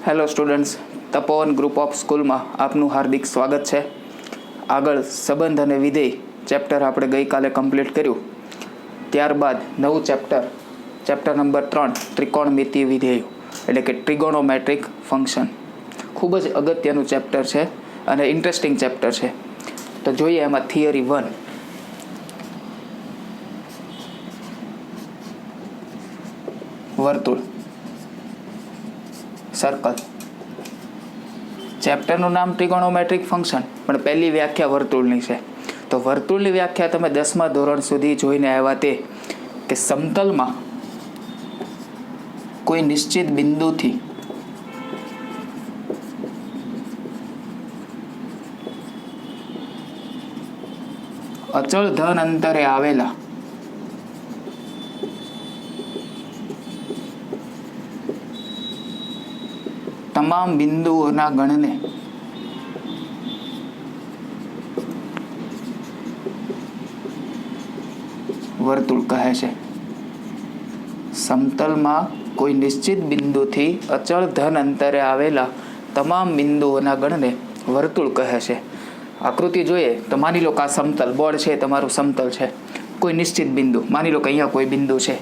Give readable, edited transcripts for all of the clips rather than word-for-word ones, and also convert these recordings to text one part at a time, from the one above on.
Hello students, Tapovan group of સ્કૂલમાં આપનું હાર્દિક સ્વાગત છે. આગળ સંબંધ અને વિધેય ચેપ્ટર આપણે ગઈકાલે કમ્પ્લીટ કર્યું. ત્યારબાદ નવું ચેપ્ટર નંબર 3 ત્રિકોણમિતીય વિધેયો એટલે કે ટ્રિગોનોમેટ્રિક ફંક્શન. ખૂબ જ અગત્યનું ચેપ્ટર છે અને ઇન્ટરેસ્ટિંગ ચેપ્ટર છે. તો જોઈએ એમાં થિયરી 1. વર્તુળ, સર્કલ. ચેપ્ટરનું નામ ટ્રિગોનોમેટ્રિક ફંક્શન, પણ પહેલી વ્યાખ્યા વર્તુળની છે. તો વર્તુળની વ્યાખ્યા તમે 10મા ધોરણ સુધી જોઈને આવ્યા તે કે સમતલમાં કોઈ નિશ્ચિત બિંદુથી અચળ ધન અંતરે આવેલા તમામ બિંદુઓના ગણને વર્તુળ કહે છે. સમતલમાં કોઈ નિશ્ચિત બિંદુથી અચળ ધન અંતરે આવેલા તમામ બિંદુઓના ગણને વર્તુળ કહે છે. આકૃતિ જોઈએ તો માની લો કે આ સમતલ બોર્ડ છે, તમારું સમતલ છે. કોઈ નિશ્ચિત બિંદુ, માની લો કે અહીંયા કોઈ બિંદુ છે.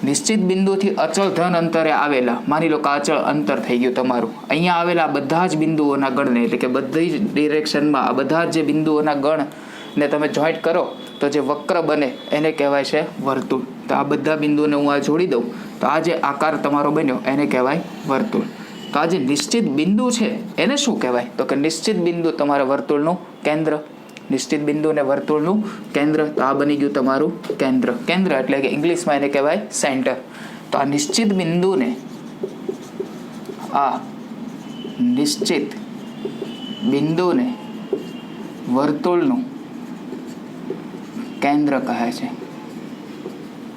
નિશ્ચિત બિંદુથી અચળ ધન અંતરે આવેલા, માની લો કે અચળ અંતર થઈ ગયું તમારું. અહીંયા આવેલા બધા જ બિંદુઓના ગણને એટલે કે બધી જ ડિરેક્શનમાં આ બધા જ જે બિંદુઓના ગણને તમે જોઈન્ટ કરો તો જે વક્ર બને એને કહેવાય છે વર્તુળ. તો આ બધા બિંદુઓને હું આ જોડી દઉં તો આ જે આકાર તમારો બન્યો એને કહેવાય વર્તુળ. તો આ જે નિશ્ચિત બિંદુ છે એને શું કહેવાય? તો કે નિશ્ચિત બિંદુ તમારા વર્તુળનું કેન્દ્ર. નિશ્ચિત બિંદુ ને વર્તુળનું કેન્દ્ર. તો આ બની ગયું તમારું કેન્દ્ર. કેન્દ્ર એટલે કે ઇંગ્લિશમાં એને કહેવાય સેન્ટર. તો આ નિશ્ચિત બિંદુને વર્તુળનું કેન્દ્ર કહે છે.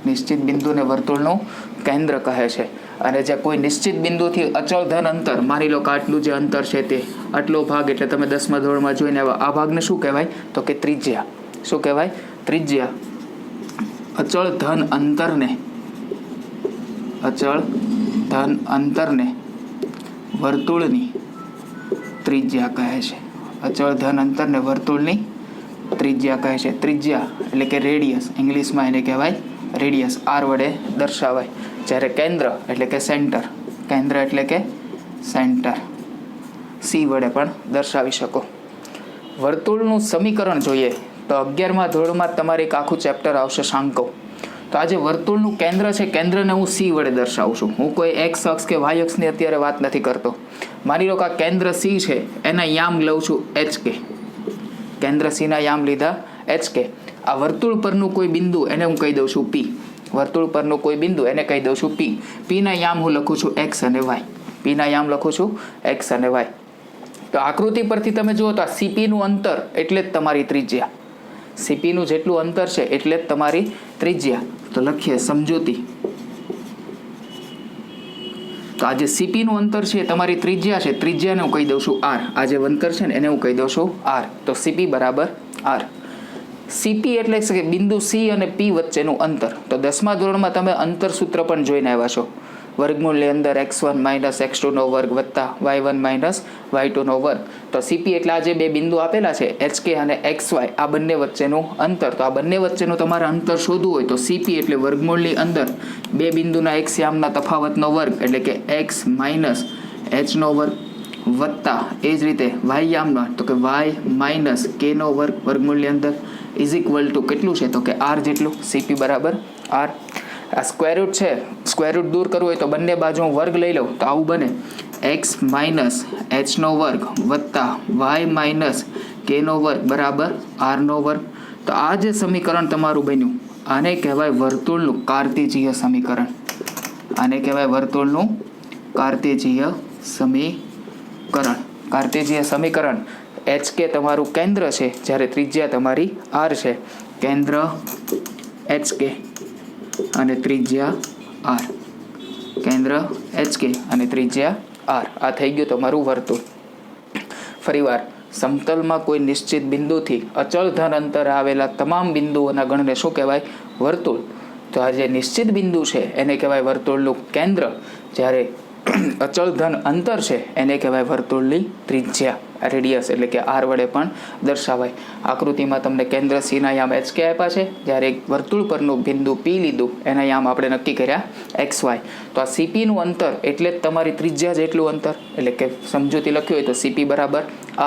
નિશ્ચિત બિંદુને વર્તુળનું કેન્દ્ર કહે છે. અને જે કોઈ નિશ્ચિત બિંદુથી અચળ ધન અંતર, માની લો કે આટલું જે અંતર છે તે આટલો ભાગ, એટલે તમે 10મા ધોરણમાં જોઈને આ ભાગને શું કહેવાય? તો કે ત્રિજ્યા. શું કહેવાય? ત્રિજ્યા. અચળ ધન અંતરને વર્તુળની ત્રિજ્યા કહે છે. અચળ ધન અંતરને વર્તુળની ત્રિજ્યા કહે છે. ત્રિજ્યા એટલે કે રેડિયસ, ઇંગ્લિશમાં એને કહેવાય રેડિયસ. આર વડે દર્શાવાય. જ્યારે કેન્દ્ર એટલે કે સેન્ટર. કેન્દ્ર એટલે કે સેન્ટર. સી વડે પણ દર્શાવી શકો. વર્તુળનું સમીકરણ જોઈએ તો 11મા ધોરણમાં તમારે એક આખું ચેપ્ટર આવશે શાંકો. તો આ જે વર્તુળનું કેન્દ્ર છે, કેન્દ્રને હું સી વડે દર્શાવું છું. હું કોઈ એક્સ અક્ષ કે વાય અક્ષની અત્યારે વાત નથી કરતો. માની લો કે આ કેન્દ્ર સી છે, એના યામ લઉં છું HK. કેન્દ્ર સીના યામ લીધા HK. આ વર્તુળ પરનું કોઈ બિંદુ એને હું કહી દઉં છું P. વર્તુળ પરનું કોઈ બિંદુ એને કહી દઉં છું P. P ના યામ હું લખું છું X અને Y. P ના યામ લખું છું X અને Y. તો આકૃતિ પરથી તમે જુઓ તો આ CP નું અંતર એટલે જ તમારી ત્રિજ્યા. CP નું જેટલું અંતર છે એટલે જ તમારી ત્રિજ્યા. તો લખીએ સમજૂતી. તો આ જે CP નું અંતર છે તમારી ત્રિજ્યા છે. ત્રિજ્યાને હું કહી દઉં છું R. આ જે અંતર છે ને એને હું કહી દઉં છું R. તો CP બરાબર R. CP એટલે કે બિંદુ C અને P વચ્ચેનું અંતર. તો 10મા ધોરણમાં તમે અંતર સૂત્ર પણ જોઈને આવ્યા છો. વર્ગમૂળની અંદર x1 - x2 નો વર્ગ વત્તા y1 - y2 નો વર્ગ. તો CP એટલે આ જે બે બિંદુ આપેલા છે HK અને XY, આ બંને વચ્ચેનું અંતર. તો આ બંને વચ્ચેનું તમારે અંતર શોધવું હોય તો CP એટલે વર્ગમૂળની અંદર બે બિંદુના x યામના તફાવતનો વર્ગ એટલે કે x - h નો વર્ગ વત્તા એ જ રીતે y યામનો તો કે y - k નો વર્ગ વર્ગમૂળની અંદર ઇઝ ઇક્વલ ટુ કેટલું છે? તો કે r જેટલું. CP બરાબર r. આ સ્ક્વેર રૂટ છે, સ્ક્વેર રૂટ દૂર કરવું હોય તો બંને બાજુ હું વર્ગ લઈ લઉં તો આવું બને x - h નો વર્ગ વત્તા y - k નો વર્ગ બરાબર r નો વર્ગ. તો આ જે સમીકરણ તમારું બન્યું આને કહેવાય વર્તુળનું કાર્ટેશિય સમીકરણ. આને કહેવાય વર્તુળનું કાર્ટેશિય સમીકરણ. કાર્ટેશિય સમીકરણ. HK તમારું કેન્દ્ર છે જ્યારે ત્રિજ્યા તમારી R છે. કેન્દ્ર HK અને ત્રિજ્યા R. કેન્દ્ર HK અને ત્રિજ્યા R. આ થઈ ગયું તમારું વર્તુળ. ફરીવાર, સમતલમાં કોઈ નિશ્ચિત બિંદુથી અચળ ધન અંતરે આવેલા તમામ બિંદુઓના ગણને શું કહેવાય? વર્તુળ. તો આ જે નિશ્ચિત બિંદુ છે એને કહેવાય વર્તુળનું કેન્દ્ર. જ્યારે અચળ ધન અંતર છે એને કહેવાય વર્તુળની ત્રિજ્યા. રેડિયસ એટલે કે આર વડે પણ દર્શાવાય. આકૃતિમાં તમને કેન્દ્ર સીના યામ HK આપ્યા છે, જ્યારે એક વર્તુળ પરનું બિંદુ P લીધું એના યામ આપણે નક્કી કર્યા XY. તો આ CPનું અંતર એટલે જ તમારી ત્રિજ્યા જેટલું અંતર, એટલે કે સમજૂતી લખ્યું હોય તો CP બરાબર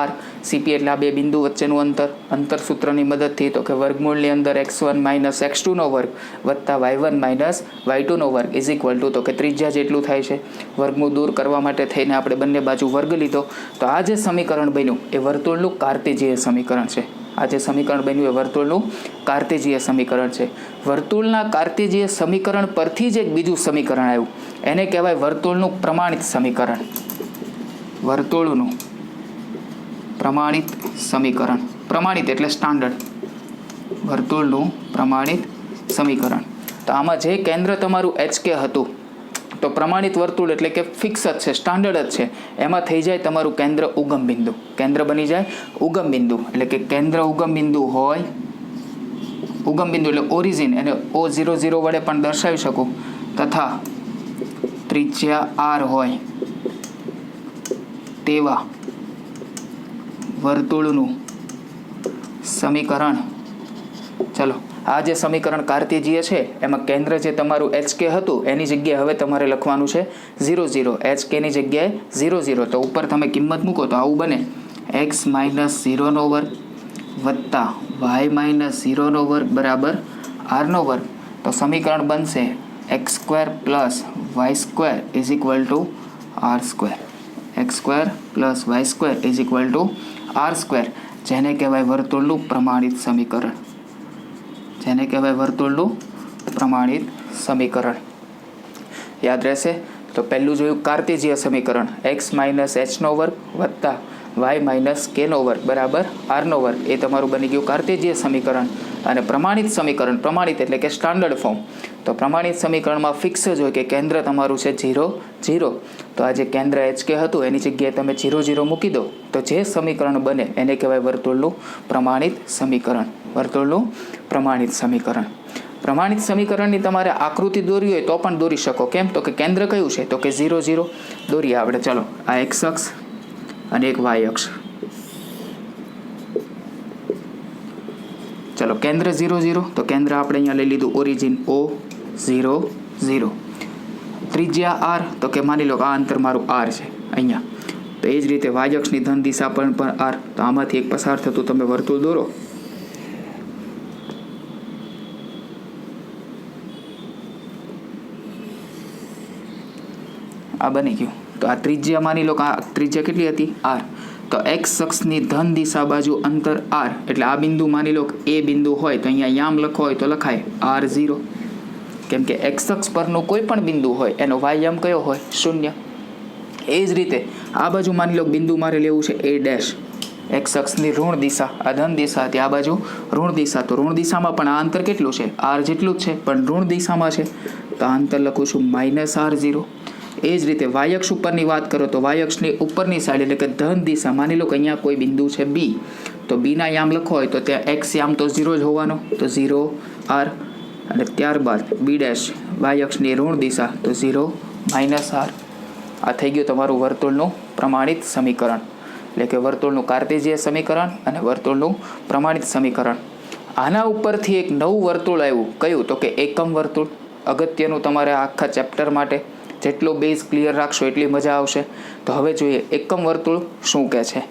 R. CP એટલે આ બે બિંદુ વચ્ચેનું અંતર સૂત્રની મદદથી તો કે વર્ગમૂળની અંદર x1 - x2 નો વર્ગ વત્તા y1 - y2 નો વર્ગ ઇઝ ઇક્વલ ટુ તો કે ત્રિજ્યા જેટલું થાય છે. વર્ગમૂળ દૂર કરવા માટે થઈને આપણે બંને બાજુ વર્ગ લીધો. તો આ જે સમીકરણ બન્યું એ વર્તુળનું કાર્ટેજીય સમીકરણ છે. આ જે સમીકરણ બન્યું એ વર્તુળનું કાર્ટેજીય સમીકરણ છે. વર્તુળના કાર્ટેજીય સમીકરણ પરથી જ એક બીજું સમીકરણ આવ્યું, એને કહેવાય વર્તુળનું પ્રમાણિત સમીકરણ. વર્તુળનું પ્રમાણિત સમીકરણ. પ્રમાણિત એટલે સ્ટાન્ડર્ડ. વર્તુળનું પ્રમાણિત સમીકરણ. તો આમાં જે કેન્દ્ર તમારું HK હતું, તો પ્રમાણિત વર્તુળ એટલે કે ફિક્સ જ છે, સ્ટાન્ડર્ડ જ છે, એમાં થઈ જાય તમારું કેન્દ્ર ઉગમ બિંદુ. કેન્દ્ર બની જાય ઉગમ બિંદુ, એટલે કે કેન્દ્ર ઉગમ બિંદુ હોય. ઉગમ બિંદુ એટલે ઓરિજિન, એને O00 વડે પણ દર્શાવી શકું, તથા ત્રિજ્યા R હોય તેવા વર્તુળનું સમીકરણ. ચલો, આ જે સમીકરણ કાર્ટેજીય છે એમાં કેન્દ્ર જે તમારું HK હતું એની જગ્યાએ હવે તમારે લખવાનું છે 00. HK ની જગ્યાએ 00. તો ઉપર તમે કિંમત મૂકો તો આવું બને x - 0 નો વર્ગ વત્તા y - 0 નો વર્ગ બરાબર r નો વર્ગ. તો સમીકરણ બનશે x² + y² is equal to r². x² + y² is equal to r², જેને કહેવાય વર્તુળનું પ્રમાણિત સમીકરણ. જેને કહેવાય વર્તુળનું પ્રમાણિત સમીકરણ. યાદ રહેશે. તો પહેલું જોયું કાર્ટેજીય સમીકરણ, x - h નો વર્ગ વત્તા y - k નો વર્ગ બરાબર r નો વર્ગ, એ તમારું બની ગયું કાર્ટેજીય સમીકરણ. અને પ્રમાણિત સમીકરણ, પ્રમાણિત એટલે કે સ્ટાન્ડર્ડ ફોર્મ. તો પ્રમાણિત સમીકરણમાં ફિક્સ જ હોય કે કેન્દ્ર તમારું છે 0 0. તો આ જે કેન્દ્ર HK હતું એની જગ્યાએ તમે 0 0 મૂકી દો તો જે સમીકરણ બને એને કહેવાય વર્તુળનું પ્રમાણિત સમીકરણ. વર્તુળનું પ્રમાણિત સમીકરણ. પ્રમાણિત સમીકરણની તમારે આકૃતિ દોરવી હોય તો પણ દોરી શકો. કેમ? તો કે કેન્દ્ર કયું છે? તો કે 0 0 દોરીએ આપણે. ચલો, આ x અક્ષ અને એક y અક્ષ. ચલો, કેન્દ્ર 0 0. તો કેન્દ્ર આપણે અહીંયા લઈ લીધું ઓરિજિન O0 0. ત્રિજ્યા R, તો કે માની લો કે આ અંતર મારું R છે અહીંયા. તો એ જ રીતે y અક્ષની ધન દિશા પણ R. તો આમાંથી એક પસાર થતું તમે વર્તુળ દોરો. આ બની ગયું. તો આ ત્રિજ્યા માની લો કે આ ત્રિજ્યા કેટલી હતી? R. તો x અક્ષની ધન દિશા બાજુ અંતર R, એટલે આ બિંદુ માની લો કે એ બિંદુ હોય તો અહીંયા યામ લખો હોય તો લખાય R0. કેમ કે x અક્ષ પરનું કોઈ પણ બિંદુ હોય એનો y યામ કયો હોય? 0. એ જ રીતે આ બાજુ માની લો બિંદુ મારે લેવું છે A'. x અક્ષની ઋણ દિશા, આ ધન દિશા હતી, આ બાજુ ઋણ દિશા. તો ઋણ દિશામાં પણ આ અંતર કેટલું છે? R જેટલું જ છે, પણ ઋણ દિશામાં છે. તો આ અંતર લખું છું -R0. એ જ રીતે y અક્ષ ઉપરની વાત કરો તો y અક્ષની ઉપરની સાઈડ એટલે કે ધન દિશા, માની લો કે અહીંયા કોઈ બિંદુ છે B, તો B ના યામ લખો હોય તો ત્યાં x યામ તો 0 જ હોવાનો, તો 0 R. અને ત્યારબાદ B', y અક્ષની ઋણ દિશા, તો 0 -R. આ થઈ ગયું તમારું વર્તુળનું પ્રમાણિત સમીકરણ, એટલે કે વર્તુળનું કાર્ટેજીય સમીકરણ અને વર્તુળનું પ્રમાણિત સમીકરણ. આના ઉપરથી એક નવું વર્તુળ આવ્યું, કયું? તો કે એકમ વર્તુળ. અગત્યનું તમારે આખા ચેપ્ટર માટે. જેટલો બેઝ ક્લિયર રાખશો એટલી મજા આવશે. તો હવે જોઈએ એકમ વર્તુળ શું કહે છે.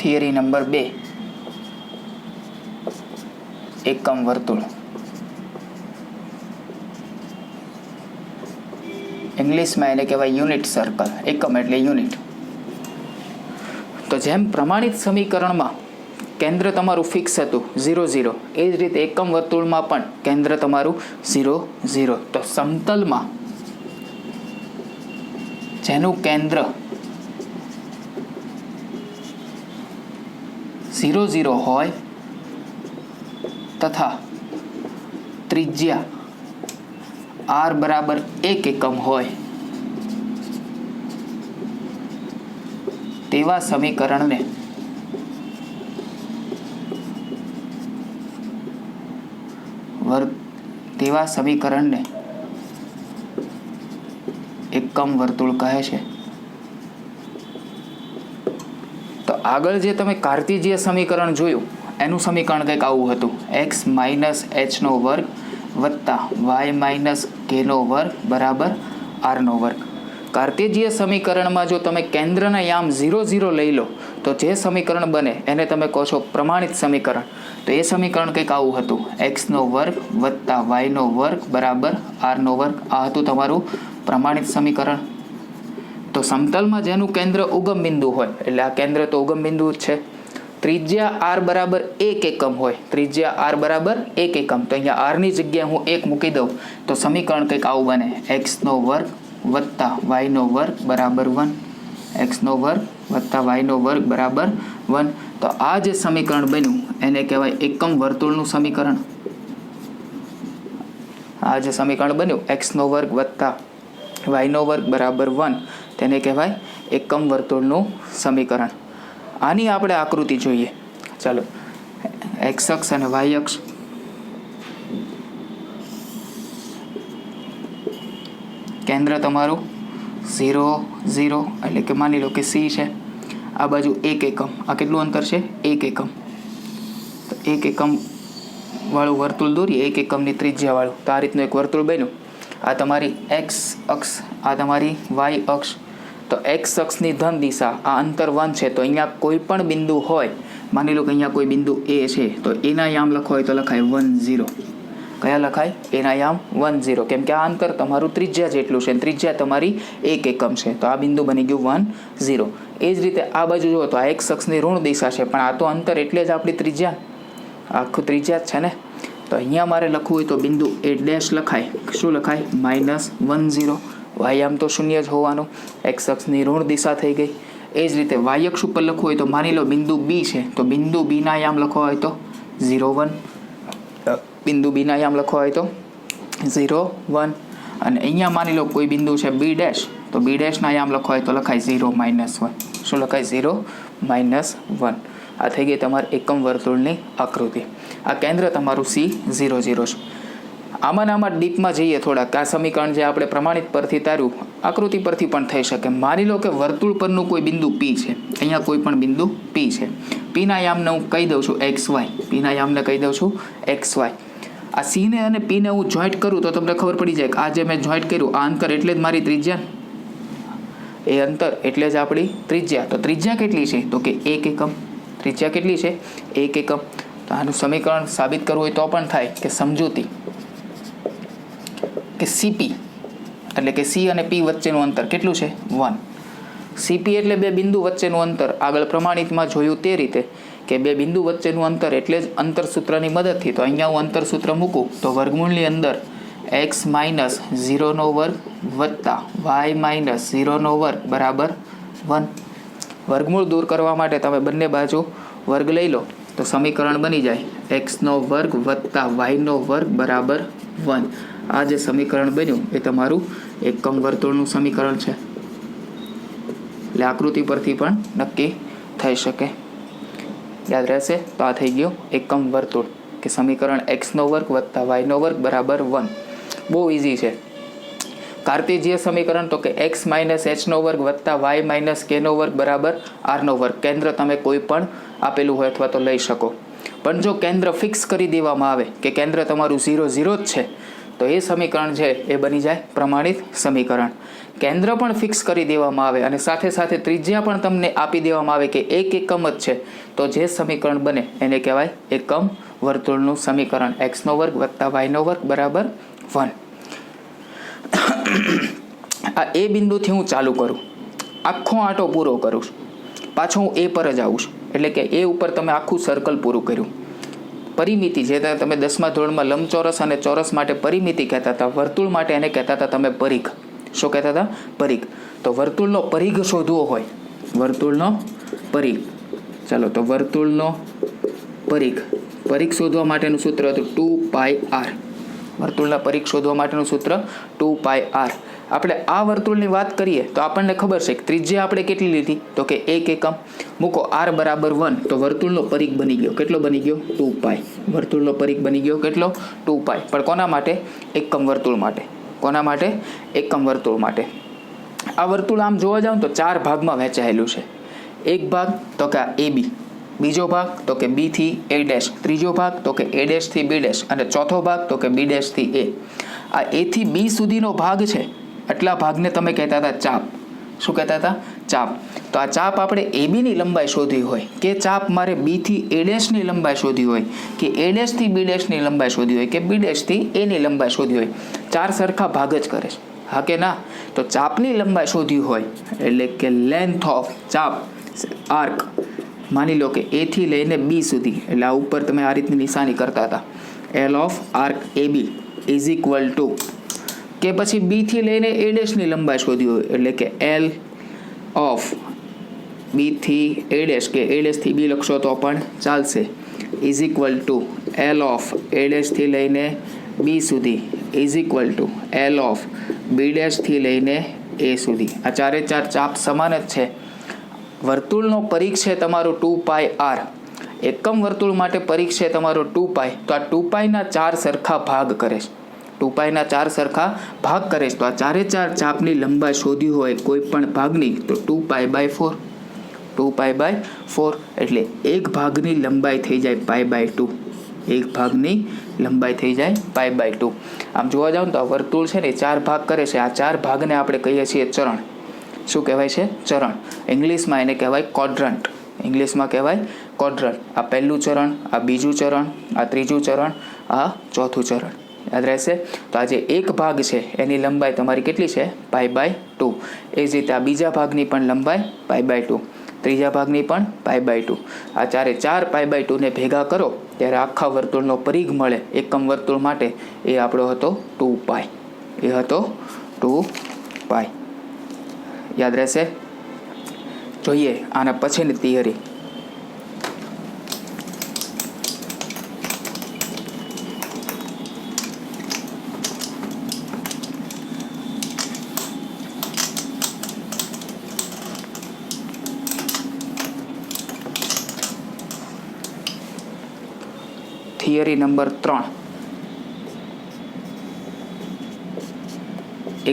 થિયરી નંબર 2, એકમ વર્તુળ. ઇંગ્લિશમાં એને કહેવાય યુનિટ સર્કલ. એકમ એટલે યુનિટ. તો જેમ પ્રમાણિત સમીકરણમાં કેન્દ્ર તમારું ફિક્સ હતું 0 0, એ જ રીતે એકમ વર્તુળમાં પણ કેન્દ્ર તમારું 0 0. તો સમતલમાં જેનું કેન્દ્ર 0 0 હોય તથા ત્રિજ્યા r બરાબર 1 એકમ હોય તેવા સમીકરણને એકમ વર્તુળ કહે છે. તો આગળ જે તમે કાર્ટેશિય સમીકરણ જોયું એનું સમીકરણ કંઈક આવું હતું, x માઇનસ h નો વર્ગ વત્તા y માઇનસ k નો વર્ગ બરાબર r નો વર્ગ. કાર્ટેશિય સમીકરણમાં જો તમે કેન્દ્રના યામ 0 0 લઈ લો તો જે સમીકરણ બને એને તમે કહો છો પ્રમાણિત સમીકરણ. તો એ સમીકરણ કંઈક આવું હતું, x નો વર્ગ વત્તા y નો વર્ગ બરાબર r નો વર્ગ. આ હતું તમારું પ્રમાણિત સમીકરણ. તો સમતલમાં જેનું કેન્દ્ર ઉગમ બિંદુ હોય, એટલે આ કેન્દ્ર તો ઉગમ બિંદુ જ છે, ત્રિજ્યા r બરાબર 1 એકમ હોય, ત્રિજ્યા r બરાબર 1 એકમ, તો અહીંયા r ની જગ્યાએ હું 1 મૂકી દઉં તો સમીકરણ કંઈક આવું બને, x નો વર્ગ વત્તા y નો વર્ગ બરાબર 1, x નો વર્ગ વત્તા y નો વર્ગ બરાબર 1. તો આ જે સમીકરણ બન્યું એને કહેવાય એકમ વર્તુળનું સમીકરણ. આ જે સમીકરણ બન્યું x નો વર્ગ વત્તા y નો વર્ગ બરાબર 1 તેને કહેવાય એકમ વર્તુળનું સમીકરણ. આની આપણે આકૃતિ જોઈએ. ચાલો, x અક્ષ અને y અક્ષ. કેન્દ્ર તમારું 0 0 એટલે કે માની લો કે c છે, આ બાજુ 1 એકમ, આ કેટલું અંતર છે 1 એકમ. તો 1 એકમ વાળું વર્તુળ દોરીએ, 1 એકમની ત્રિજ્યા વાળું. તો આ રીતનું એક વર્તુળ બન્યું. આ તમારી x અક્ષ, આ તમારી y અક્ષ. તો x અક્ષની ધન દિશા, આ અંતર 1 છે, તો અહીંયા કોઈ પણ બિંદુ હોય, માની લો કે અહીંયા કોઈ બિંદુ a છે, તો એના યામ લખો હોય તો લખાય 1 0. કયા લખાય? એના યામ 1 0, કેમ કે આ અંતર તમારું ત્રિજ્યા જેટલું છે, ત્રિજ્યા તમારી 1 એકમ છે, તો આ બિંદુ બની ગયું 1 0. એ જ રીતે આ બાજુ જુઓ તો આ x અક્ષની ઋણ દિશા છે, પણ આ તો અંતર એટલે જ આપણી ત્રિજ્યા, આખું ત્રિજ્યા જ છે ને. તો અહીંયા મારે લખવું હોય તો બિંદુ a ડેશ લખાય. શું લખાય? -1 0. y આમ તો શૂન્ય જ હોવાનું, x અક્ષની ઋણ દિશા થઈ ગઈ. એ જ રીતે y અક્ષ ઉપર લખવું હોય તો માની લો બિંદુ b છે, તો બિંદુ b ના યામ લખવા હોય તો 0 1. બિંદુ b ના યામ લખવા હોય તો 0 1. અને અહીંયા માની લો કોઈ બિંદુ છે b ડેશ, તો b ડેશ ના યામ લખવા હોય તો લખાય 0 -1. શું લખાય? 0 -1. આ થઈ ગઈ તમારી એકમ વર્તુળની આકૃતિ. આ કેન્દ્ર તમારું c 0 0 છે. આમાં ડીપમાં જઈએ થોડાક. આ સમીકરણ જે આપણે પ્રમાણિત પરથી તાર્યું, આકૃતિ પરથી પણ થઈ શકે. માની લો કે વર્તુળ પરનું કોઈ બિંદુ p છે, અહીંયા કોઈ પણ બિંદુ p છે. p ના યામને હું કહી દઉં છું xy, p ના યામને કહી દઉં છું xy. આ c ને અને p ને હું જોઈન્ટ કરું તો તમને ખબર પડી જાય કે આ જે મેં જોઈન્ટ કર્યું આ અંતર એટલે જ મારી ત્રિજ્યા, એ અંતર એટલે જ આપણી ત્રિજ્યા. તો ત્રિજ્યા કેટલી છે? તો કે 1 એકમ. ત્રિજ્યા કેટલી છે? 1 એકમ. તો આનું સમીકરણ સાબિત કરવું હોય તો પણ થાય કે સમજૂતી કે CP એટલે કે C અને P વચ્ચેનું અંતર કેટલું છે? 1. CP એટલે બે બિંદુ વચ્ચેનું અંતર. આગળ પ્રમાણિતમાં જોયું તે રીતે કે બે બિંદુ વચ્ચેનું અંતર એટલે જ અંતર સૂત્રની મદદથી. તો અહીંયા હું અંતર સૂત્ર મૂકું તો વર્ગમૂળની અંદર x માઇનસ 0 નો વર્ગ વત્તા y માઇનસ 0 નો વર્ગ બરાબર 1. વર્ગમૂળ દૂર કરવા માટે તમે બંને બાજુ વર્ગ લઈ લો તો સમીકરણ બની જાય x નો વર્ગ વત્તા y નો વર્ગ બરાબર 1. આ જે સમીકરણ બન્યું એ તમારું એકમ વર્તુળનું સમીકરણ છે. એટલે આકૃતિ પરથી પણ નક્કી થઈ શકે. યાદ રહેશે? તો આ થઈ ગયું એકમ વર્તુળ કે સમીકરણ x નો વર્ગ વત્તા y નો વર્ગ બરાબર 1. બહુ ઇઝી છે. કાર્ટેશિય સમીકરણ તો કે x માઇનસ h નો વર્ગ વત્તા y માઇનસ k નો વર્ગ બરાબર r નો વર્ગ. કેન્દ્ર તમે કોઈ પણ આપેલું હોય અથવા તો લઈ શકો. પણ જો કેન્દ્ર ફિક્સ કરી દેવામાં આવે કે કેન્દ્ર તમારું 0 0 જ છે તો એ સમીકરણ છે એ બની જાય પ્રમાણિત સમીકરણ. કેન્દ્ર પણ ફિક્સ કરી દેવામાં આવે અને સાથે સાથે ત્રિજ્યા પણ તમને આપી દેવામાં આવે કે 1 એકમ જ છે તો જે સમીકરણ બને એને કહેવાય એકમ વર્તુળનું સમીકરણ. x નો વર્ગ વત્તા y નો વર્ગ બરાબર 1. આ એ બિંદુથી હું ચાલુ કરું, આખો આંટો પૂરો કરું, પાછો હું એ પર જ આવું છું. એટલે કે એ ઉપર તમે આખું સર્કલ પૂરું કર્યું. પરિમિતિ જે તમે 10મા ધોરણમાં લંબચોરસ અને ચોરસ માટે પરિમિતિ કહેતા હતા, વર્તુળ માટે એને કહેતા હતા તમે પરિઘ. શું કહેતા હતા? પરિઘ. તો વર્તુળનો પરિઘ શોધવો હોય, વર્તુળનો પરિઘ, ચાલો તો વર્તુળનો પરિઘ શોધવા માટેનું સૂત્ર હતું 2πr. વર્તુળના પરિઘ શોધવા માટેનું સૂત્ર 2πr. આપણે આ વર્તુળની વાત કરીએ તો આપણને ખબર છે કે ત્રિજ્યા આપણે કેટલી લીધી? તો કે 1 એકમ. મૂકો r બરાબર 1 તો વર્તુળનો પરિઘ બની ગયો. કેટલો બની ગયો? 2π. વર્તુળનો પરિઘ બની ગયો કેટલો? 2π. પણ કોના માટે? એકમ વર્તુળ માટે. કોના માટે? એકમ વર્તુળ માટે. આ વર્તુળ આમ જોવા જાવ તો 4 ભાગમાં વહેંચાયેલું છે. એક ભાગ તો કે AB, બીજો ભાગ તો કે B થી A', ત્રીજો ભાગ તો કે A' થી B' અને ચોથો ભાગ તો કે B' થી A. આ A થી B સુધીનો ભાગ છે, આટલા ભાગને તમે કહેતા હતા ચાપ. શું કહેતા હતા? ચાપ. તો આ ચાપ આપણે AB ની લંબાઈ શોધવી હોય કે ચાપ મારે B થી A' ની લંબાઈ શોધવી હોય કે A' થી B' ની લંબાઈ શોધવી હોય કે B' થી A ની લંબાઈ શોધવી હોય, 4 સરખા ભાગ જ કરે છે, હા કે ના? તો ચાપની લંબાઈ શોધવી હોય એટલે કે લેન્થ ઓફ ચાપ આર્ક, માની લો કે A થી લઈને B સુધી, એટલે આ ઉપર તમે આ રીતની નિશાની કરતા હતા, L of arc AB is equal to, કે પછી B થી લઈને A' ની લંબાઈ શોધવી હોય એટલે કે L ઓફ B થી A' કે A' થી B લખશો તો પણ ચાલશે, is equal to L of A' થી લઈને B સુધી is equal to L of B' થી લઈને A સુધી. આ 4 ચાપ સમાન જ છે. વર્તુળનો પરિઘ છે તમારો 2πr. એકમ વર્તુળ માટે પરિઘ છે તમારો 2π. તો આ 2π ના 4 સરખા ભાગ કરે છે. 2π ના 4 સરખા ભાગ કરે છે. તો આ 4 ચાપની લંબાઈ શોધવી હોય કોઈ પણ ભાગની તો 2π/4. 2π/4 એટલે એક ભાગની લંબાઈ થઈ જાય π/2. એક ભાગની લંબાઈ થઈ જાય π/2. આમ જોવા જાવ તો આ વર્તુળ છે ને 4 ભાગ કરે છે. આ 4 ભાગને આપણે કહીએ છીએ ચરણ. શું કહેવાય છે? ચરણ. ઇંગ્લિશમાં એને કહેવાય ક્વોડ્રન્ટ. ઇંગ્લિશમાં કહેવાય ક્વોડ્રન્ટ. આ પહેલું ચરણ, આ બીજું ચરણ, આ ત્રીજું ચરણ, આ ચોથું ચરણ. યાદ રહેશે? તો આ જે એક ભાગ છે એની લંબાઈ તમારી કેટલી છે? π/2. એ જ રીતે આ બીજા ભાગની પણ લંબાઈ π/2, ત્રીજા ભાગની પણ π/2. આ 4 π/2 ને ભેગા કરો ત્યારે આખા વર્તુળનો પરિઘ મળે એકમ વર્તુળ માટે, એ આપણો હતો 2π. એ હતો 2π. યાદ રહેશે? જોઈએ આના પછીની થિયરી. Theory number 3.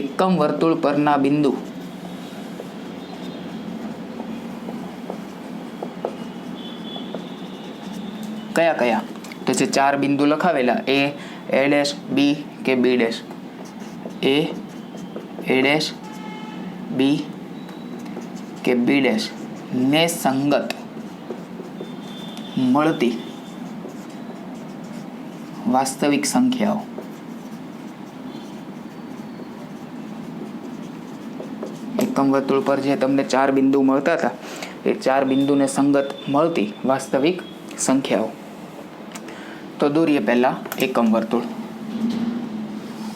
એકમ વર્તુળ પરના બિંદુ કયા કયા? તો જે 4 બિંદુ લખાવેલા A, B કે B', A, B કે B' ને સંગત મળતી વાસ્તવિક સંખ્યાઓ. એકમ વર્તુળ પર જે તમને 4 બિંદુ મળતા હતા એ 4 બિંદુને સંગત મળતી વાસ્તવિક સંખ્યાઓ. તો દોરીએ પહેલા એકમ વર્તુળ.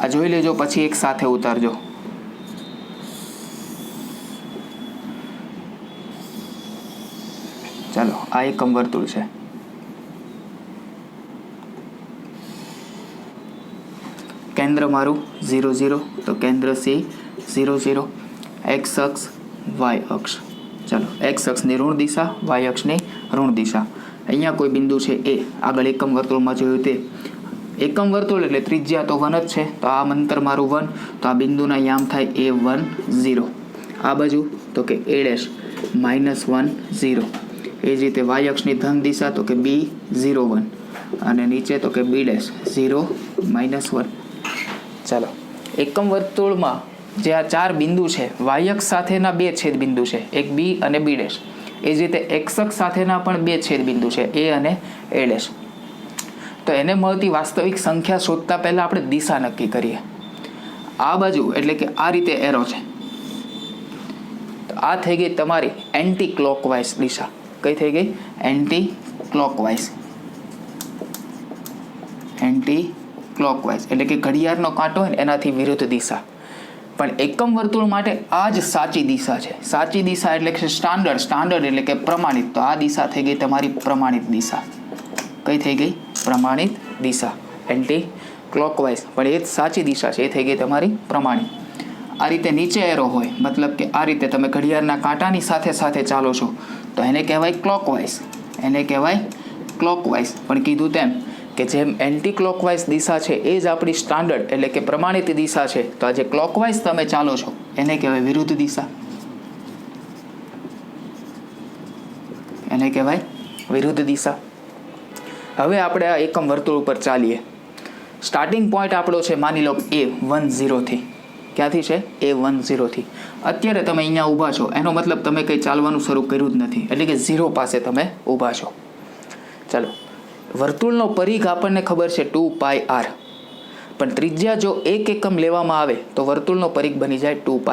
આ જોઈ લેજો, પછી એક સાથે ઉતારજો. ચાલો, આ એકમ વર્તુળ છે. કેન્દ્ર મારું 0 0, તો કેન્દ્ર C 0 0. એક્સ અક્ષ, વાય અક્ષ. ચાલો, એક્સ અક્ષની ઋણ દિશા, વાય અક્ષની ઋણ દિશા. અહીંયા કોઈ બિંદુ છે A. આગળ એકમ વર્તુળમાં જોયું તે એકમ વર્તુળ એટલે ત્રિજ્યા તો 1 જ છે, તો આ અંતર મારું 1, તો આ બિંદુના યામ થાય A1 0. આ બાજુ તો કે A' -1 0. એ જ રીતે વાય અક્ષની ધન દિશા તો કે B 0 1 અને નીચે તો કે B' 0 -1. ચાલો, એકમ વર્તુળમાં જે આ 4 બિંદુ છે, વાય અક્ષ સાથેના 2 છેદ બિંદુ છે, એક B અને B'. એ જ રીતે એક્સ અક્ષ સાથેના પણ 2 છેદ બિંદુ છે, A અને A'. તો એને મળતી વાસ્તવિક સંખ્યા શોધતા પહેલા આપણે દિશા નક્કી કરીએ. આ બાજુ એટલે કે આ રીતે એરો છે, તો આ થઈ ગઈ તમારી એન્ટી ક્લોકવાઇઝ દિશા. કઈ થઈ ગઈ? Anti clockwise. એન્ટી ક્લોકવાઇઝ એટલે કે ઘડિયાળનો કાંટો હોય ને એનાથી વિરુદ્ધ દિશા. પણ એકમ વર્તુળ માટે આ જ સાચી દિશા છે. સાચી દિશા એટલે કે સ્ટાન્ડર્ડ એટલે કે પ્રમાણિત. તો આ દિશા થઈ ગઈ તમારી પ્રમાણિત દિશા. કઈ થઈ ગઈ? પ્રમાણિત દિશા. એન્ટી ક્લોકવાઇઝ પણ એ જ સાચી દિશા છે, એ થઈ ગઈ તમારી પ્રમાણિત. આ રીતે નીચે એરો હોય, મતલબ કે આ રીતે તમે ઘડિયાળના કાંટાની સાથે સાથે ચાલો છો તો એને કહેવાય ક્લોકવાઇઝ. એને કહેવાય ક્લોકવાઇઝ. પણ કીધું તેમ કે જેમ એન્ટી ક્લોકવાઇઝ દિશા છે એ જ આપણી સ્ટાન્ડર્ડ એટલે કે પ્રમાણિત દિશા છે, તો આ જે ક્લોકવાઇઝ તમે ચાલો છો એને કહેવાય વિરુદ્ધ દિશા. એને કહેવાય વિરુદ્ધ દિશા. હવે આપણે આ એકમ વર્તુળ ઉપર ચાલીએ. સ્ટાર્ટિંગ પોઈન્ટ આપણો છે માની લો A10 થી. ક્યાંથી છે? A10 થી. અત્યારે તમે અહીંયા ઊભા છો, એનો મતલબ તમે કંઈ ચાલવાનું શરૂ કર્યું જ નથી, એટલે કે 0 પાસે તમે ઊભા છો. ચાલો, વર્તુળનો પરિઘ આપણને ખબર છે 2πr, પણ ત્રિજ્યા જો 1 એકમ લેવામાં આવે તો વર્તુળનો પરિઘ બની જાય 2π.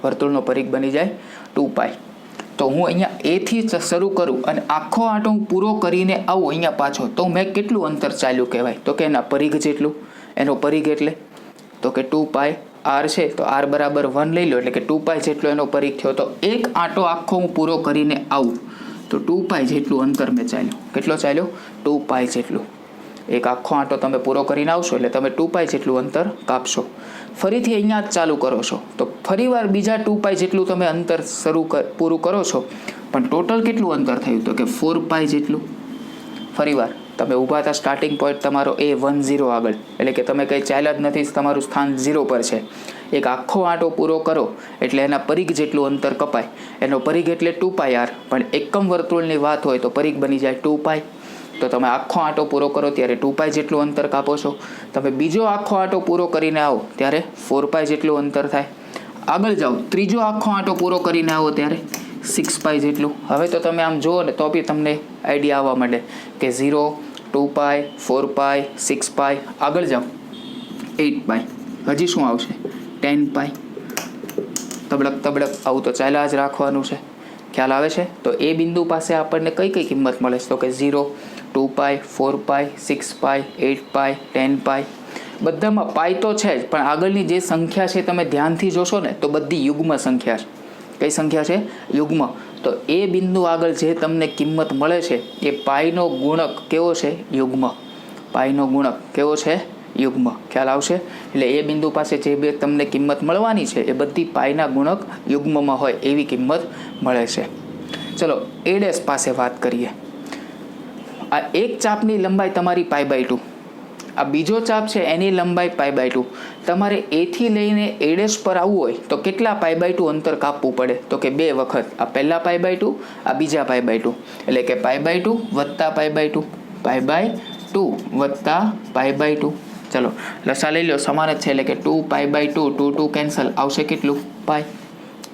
વર્તુળનો પરિઘ બની જાય 2π. તો હું અહીંયા A થી શરૂ કરું અને આખો આંટો હું પૂરો કરીને આવું અહીંયા પાછો, તો મેં કેટલું અંતર ચાલ્યું કહેવાય? તો કે એના પરિઘ જેટલું. એનો પરિઘ એટલે તો કે 2πr છે, તો r બરાબર 1 લઈ લો એટલે કે 2π જેટલો એનો પરિઘ થયો. તો એક આંટો આખો હું પૂરો કરીને આવું તો 2π જેટલું અંતર મેં ચાલ્યું. કેટલો ચાલ્યો? 2π જેટલું. એક આખો આંટો તમે પૂરો કરીને આવશો એટલે તમે 2π જેટલું અંતર કાપશો. ફરીથી અહીંયા જ ચાલુ કરો છો તો ફરીવાર બીજા 2π જેટલું તમે અંતર પૂરું કરો છો, પણ ટોટલ કેટલું અંતર થયું? તો કે 4π જેટલું. ફરીવાર તમે ઊભા હતા સ્ટાર્ટિંગ પોઈન્ટ તમારો A10 આગળ, એટલે કે તમે કંઈ ચાલ્યા જ નથી, તમારું સ્થાન 0 પર છે. એક આખો આંટો પૂરો કરો એટલે એના પરિઘ જેટલું અંતર કપાય. એનો પરિઘ એટલે 2πr, પણ એકમ વર્તુળની વાત હોય તો પરિઘ બની જાય 2π. તો તમે આખો આંટો પૂરો કરો ત્યારે 2π જેટલું અંતર કાપો છો. તમે બીજો આખો આંટો પૂરો કરીને આવો ત્યારે 4π જેટલું અંતર થાય. આગળ જાઓ, ત્રીજો આખો આંટો પૂરો કરીને આવો ત્યારે 6π જેટલું. હવે તો તમે આમ જુઓ ને તો બી તમને આઈડિયા આવવા માંડે કે 0, 2π, 4π, 6π. આગળ જાઓ 8π. હજી શું આવશે? 10π. તબડક આવું તો ચાલ્યા જ રાખવાનું છે. ખ્યાલ આવે છે? તો એ બિંદુ પાસે આપણને કઈ કઈ કિંમત મળે છે? તો કે 0, 2π, 4π, 6π, 8π, 10π. બધામાં પાઈ તો છે જ, પણ આગળની જે સંખ્યા છે તમે ધ્યાનથી જોશો ને તો બધી યુગ્મ સંખ્યા છે. કઈ સંખ્યા છે? યુગ્મ. તો એ બિંદુ આગળ જે તમને કિંમત મળે છે એ પાઈનો ગુણક કેવો છે? યુગ્મ. પાઈનો ગુણક કેવો છે? યુગ્મ. ખ્યાલ આવશે? એટલે એ બિંદુ પાસે જે બે તમને કિંમત મળવાની છે એ બધી પાઈના ગુણક યુગ્મમાં હોય એવી કિંમત મળે છે. ચલો A' પાસે વાત કરીએ. આ એક ચાપની લંબાઈ તમારી π/2. આ બીજો ચાપ છે એની લંબાઈ π/2. તમારે A થી લઈને A' પર આવવું હોય તો કેટલા π/2 અંતર કાપવું પડે? તો કે 2 વખત. આ પહેલા π/2, આ બીજા π/2. એટલે કે π/2 વત્તા π/2, π/2 વત્તા π/2. ચલો લસા લઈ લો, સમાન જ છે એટલે કે 2π/2, 2 કેન્સલ, આવશે કેટલું? π.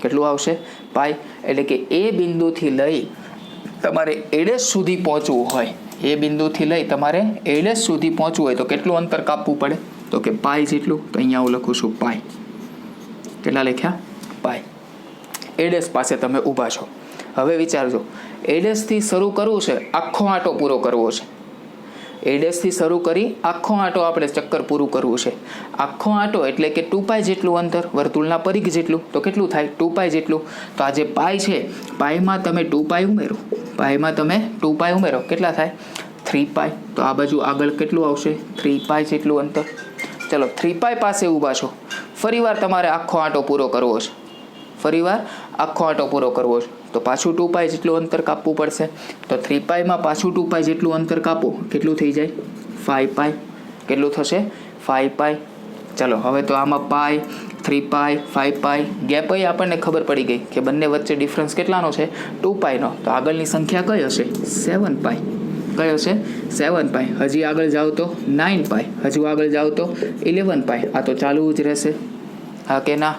કેટલું આવશે? π. એટલે કે એ બિંદુથી લઈ તમારે A' સુધી પહોંચવું હોય, એ બિંદુથી લઈ તમારે A' સુધી પહોંચવું હોય તો કેટલું અંતર કાપવું પડે? તો કે π જેટલું. તો અહીંયા હું લખું છું π. કેટલા લખ્યા? π. A' પાસે તમે ઊભા છો. હવે વિચારજો, A' થી શરૂ કરવું છે, આખો આંટો પૂરો કરવો છે. A' થી શરૂ કરી આખો આંટો આપણે ચક્કર પૂરું કરવું છે. આખો આંટો એટલે કે 2π જેટલું અંતર, વર્તુળના પરિઘ જેટલું. તો કેટલું થાય? 2π જેટલું. તો આ જે π છે, πમાં તમે 2π ઉમેરો. πમાં તમે 2π ઉમેરો, કેટલા થાય? 3π. તો આ બાજુ આગળ કેટલું આવશે? 3π જેટલું અંતર. ચલો 3π પાસે ઊભા છો. ફરીવાર તમારે આખો આંટો પૂરો કરવો છે. ફરીવાર આખો આંટો પૂરો કરવો છે તો પાછું 2π જેટલું અંતર કાપવું પડશે. તો 3πમાં પાછું 2π જેટલું અંતર કાપો, કેટલું થઈ જાય? 5π. કેટલું થશે? 5π. ચલો હવે તો આમાં π, 3π, 5π ગેપ આપણને ખબર પડી ગઈ કે બંને વચ્ચે ડિફરન્સ કેટલાનો છે? 2πનો. તો આગળની સંખ્યા કઈ હશે? 7π. કઈ હશે? 7π. હજી આગળ જાઓ તો 9π. હજુ આગળ જાઓ તો 11π. આ તો ચાલુ જ રહેશે. હા કે ના?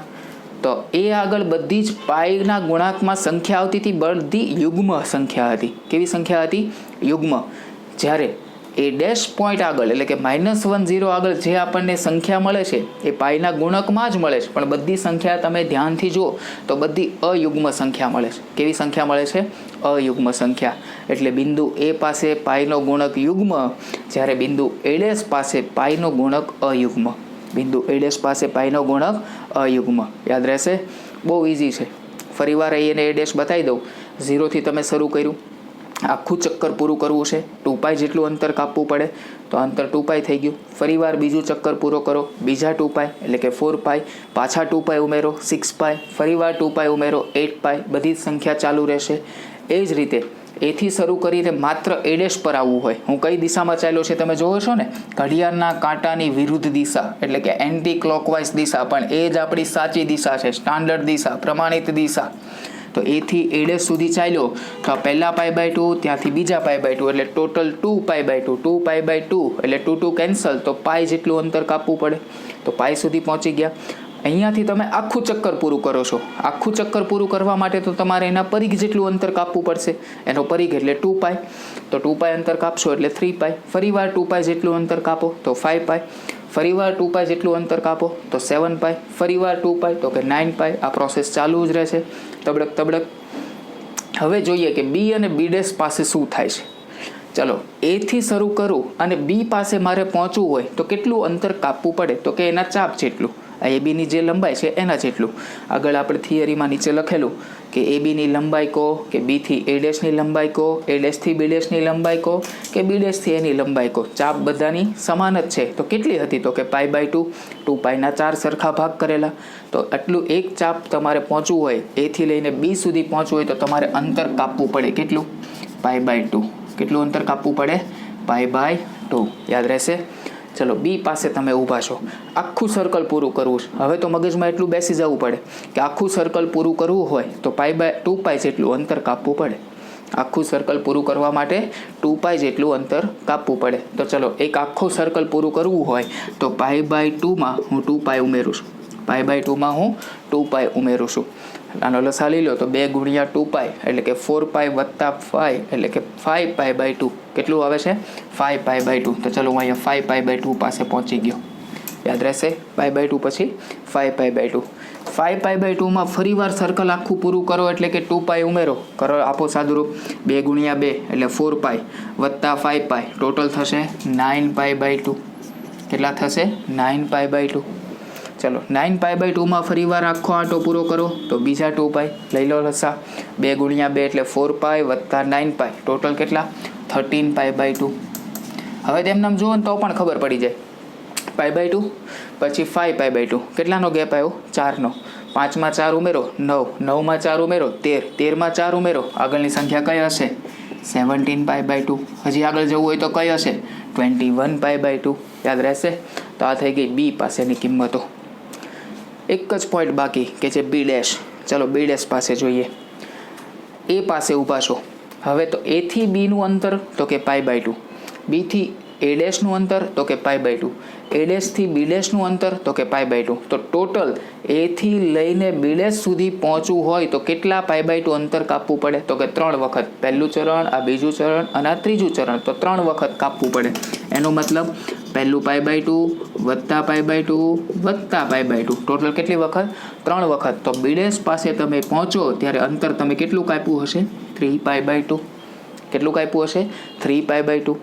તો એ આગળ બધી જ પાઈના ગુણાંકમાં સંખ્યા આવતી હતી, બધી યુગ્મ સંખ્યા હતી. કેવી સંખ્યા હતી? યુગ્મ. જ્યારે A' પોઈન્ટ આગળ એટલે કે -10 આગળ જે આપણને સંખ્યા મળે છે એ પાઈના ગુણકમાં જ મળે છે, પણ બધી સંખ્યા તમે ધ્યાનથી જુઓ તો બધી અયુગ્મ સંખ્યા મળે છે. કેવી સંખ્યા મળે છે? અયુગ્મ સંખ્યા. એટલે બિંદુ A પાસે પાઈનો ગુણક યુગ્મ, જ્યારે બિંદુ A' પાસે પાઈનો ગુણક અયુગ્મ. બિંદુ A' પાસે પાઈનો ગુણક અયુગ્મ. યાદ રહેશે, બહુ ઇઝી છે. ફરીવાર A અને A' બતાવી દઉં. 0થી તમે શરૂ કર્યું, આખું ચક્કર પૂરું કરવું છે, 2π જેટલું અંતર કાપવું પડે, તો અંતર 2π થઈ ગયું. ફરીવાર બીજું ચક્કર પૂરો કરો, બીજા 2π એટલે કે 4π, પાછા 2π ઉમેરો 6π, ફરીવાર 2π ઉમેરો 8π, બધી જ સંખ્યા ચાલુ રહેશે. એ જ રીતે એથી શરૂ કરીને માત્ર A' પર આવવું હોય, હું કઈ દિશામાં ચાલ્યો છે તમે જોવો છો ને, ઘડિયાળના કાંટાની વિરુદ્ધ દિશા એટલે કે એન્ટી ક્લોકવાઇઝ દિશા, પણ એ જ આપણી સાચી દિશા છે, સ્ટાન્ડર્ડ દિશા, પ્રમાણિત દિશા. તો એથી A' સુધી ચાલ્યો તો આ પહેલા π/2, ત્યાંથી બીજા π/2 એટલે ટોટલ 2π/2, 2π/2 એટલે 2 2 કેન્સલ, તો π જેટલું અંતર કાપવું પડે. તો π સુધી પહોંચી ગયા. અહીંયાથી તમે આખું ચક્કર પૂરું કરો છો. આખું ચક્કર પૂરું કરવા માટે તો તમારે એના પરિઘ જેટલું અંતર કાપવું પડશે. એનો પરિઘ એટલે 2π, તો 2π અંતર કાપશો એટલે 3π. ફરીવાર 2π જેટલું અંતર કાપો તો 5π, ફરીવાર 2π જેટલું અંતર કાપો તો 7π, ફરીવાર 2π તો કે 9π. આ પ્રોસેસ ચાલુ જ રહેશે, તબડક તબડક. હવે જોઈએ કે B અને B' પાસે શું થાય છે. ચલો, A થી શરૂ કરું અને B પાસે મારે પહોંચવું હોય તો કેટલું અંતર કાપવું પડે, તો કે એના ચાપ જેટલું. આ ABની જે લંબાઈ છે એના જેટલું. આગળ આપણે થિયરીમાં નીચે લખેલું કે ABની લંબાઈ કહો કે B થી A' લંબાઈ કહો, A' થી B' લંબાઈ કહો કે B' થી એની લંબાઈ કહો, ચાપ બધાની સમાન જ છે. તો કેટલી હતી, તો કે π/2, 2πના 4 સરખા ભાગ કરેલા. તો આટલું એક ચાપ તમારે પહોંચવું હોય, A થી લઈને B સુધી પહોંચવું હોય તો તમારે અંતર કાપવું પડે. કેટલું? π/2. કેટલું અંતર કાપવું પડે? π/2. યાદ રહેશે. ચલો, B પાસે તમે ઊભા છો, આખું સર્કલ પૂરું કરવું છે. હવે તો મગજમાં એટલું બેસી જવું પડે કે આખું સર્કલ પૂરું કરવું હોય તો 2π જેટલું અંતર કાપવું પડે. આખું સર્કલ પૂરું કરવા માટે 2π જેટલું અંતર કાપવું પડે. તો ચલો, એક આખું સર્કલ પૂરું કરવું હોય તો π/2માં હું 2π ઉમેરું છું. π/2માં હું 2π ઉમેરું છું. આનો લસા લઈ લો તો 2 × 2π એટલે કે 4π + 5 એટલે કે 5π/2. કેટલું આવે છે? 5π/2. તો ચલો, હું અહીંયા 5π/2 પાસે પહોંચી ગયો. યાદ રહેશે, π/2 પછી 5π/2. 5π/2માં ફરીવાર સર્કલ આખું પૂરું કરો એટલે કે 2π ઉમેરો કરો, આપો સાદુરૂપ. 2 × 2 એટલે 4π + 5π, ટોટલ થશે 9π/2. કેટલા થશે? 9π/2. ચલો, 9π/2માં ફરીવાર આખો આંટો પૂરો કરો તો બીજા 2π લઈ લો લસા. 2 × 2 એટલે 4π + 9π, ટોટલ કેટલા? 13π/2. હવે તેમને આમ જુઓ ને તો પણ ખબર પડી જાય. π/2 પછી 5π/2, કેટલાનો ગેપ આવ્યો? 4નો. 5માં 4 ઉમેરો 9, 9માં 4 ઉમેરો 13, 13માં 4 ઉમેરો, આગળની સંખ્યા કઈ હશે? 17π/2. હજી આગળ જવું હોય તો કઈ હશે? 21π/2. યાદ રહેશે. તો આ થઈ ગઈ B પાસેની કિંમતો. એક જ પોઈન્ટ બાકી કે છે B'. ચલો, B' પાસે જોઈએ. A પાસે ઊભા છો. હવે તો A થી B નું અંતર તો કે π/2, B થી A' નું અંતર તો કે π/2, A' થી B' નું અંતર તો કે π/2. તો ટોટલ A થી લઈને B' સુધી પહોંચવું હોય તો કેટલા π/2 અંતર કાપવું પડે? તો કે 3 વખત. પહેલું ચરણ, આ બીજું ચરણ અને આ ત્રીજું ચરણ, તો 3 વખત કાપવું પડે. એનો મતલબ પહેલું π/2 વત્તા π/2 વત્તા π/2, ટોટલ કેટલી વખત? 3 વખત. તો B' પાસે તમે પહોંચો ત્યારે અંતર તમે કેટલું કાપ્યું હશે? 3π/2. કેટલું કાપ્યું હશે? 3π/2.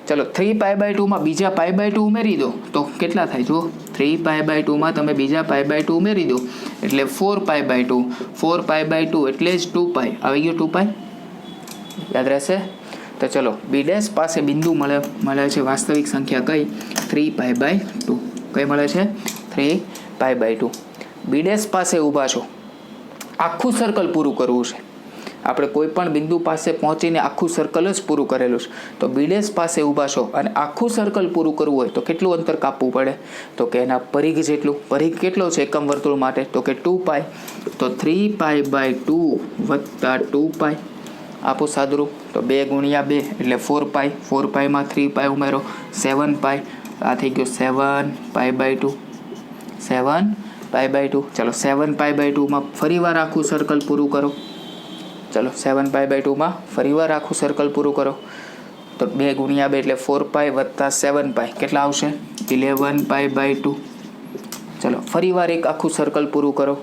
ચલો, 3π/2માં બીજા π/2 ઉમેરી દો તો કેટલા થાય? જુઓ, 3π/2માં તમે બીજા π/2 ઉમેરી દો એટલે 4π/2. 4π/2 એટલે જ 2π. આવી ગયું 2π. યાદ રહેશે. તો ચલો, B' પાસે બિંદુ મળે છે વાસ્તવિક સંખ્યા કઈ? 3π/2. કઈ મળે છે? 3π/2. B' પાસે ઊભા છો, આખું સર્કલ પૂરું કરવું છે. આપણે કોઈ પણ બિંદુ પાસે પહોંચીને આખું સર્કલ જ પૂરું કરેલું છે. તો B' પાસે ઊભા છો અને આખું સર્કલ પૂરું કરવું હોય તો કેટલું અંતર કાપવું પડે? તો કે એના પરિઘ જેટલું. પરિઘ કેટલો છે એકમ વર્તુળ માટે? તો કે 2π. તો 3π/2 વત્તા 2π, આપો સાદુરૂપ. તો 2 × 2 એટલે 4π, 4πમાં 3π ઉમેરો 7π, આ થઈ ગયો 7π/2. 7π/2. ચલો, 7π/2માં ફરીવાર આખું સર્કલ પૂરું કરો. ચલો, 7π/2માં ફરીવાર આખું સર્કલ પૂરું કરો તો 2 × 2 એટલે 4π વત્તા 7π, કેટલા આવશે? 11π/2. ચલો ફરીવાર એક આખું સર્કલ પૂરું કરો.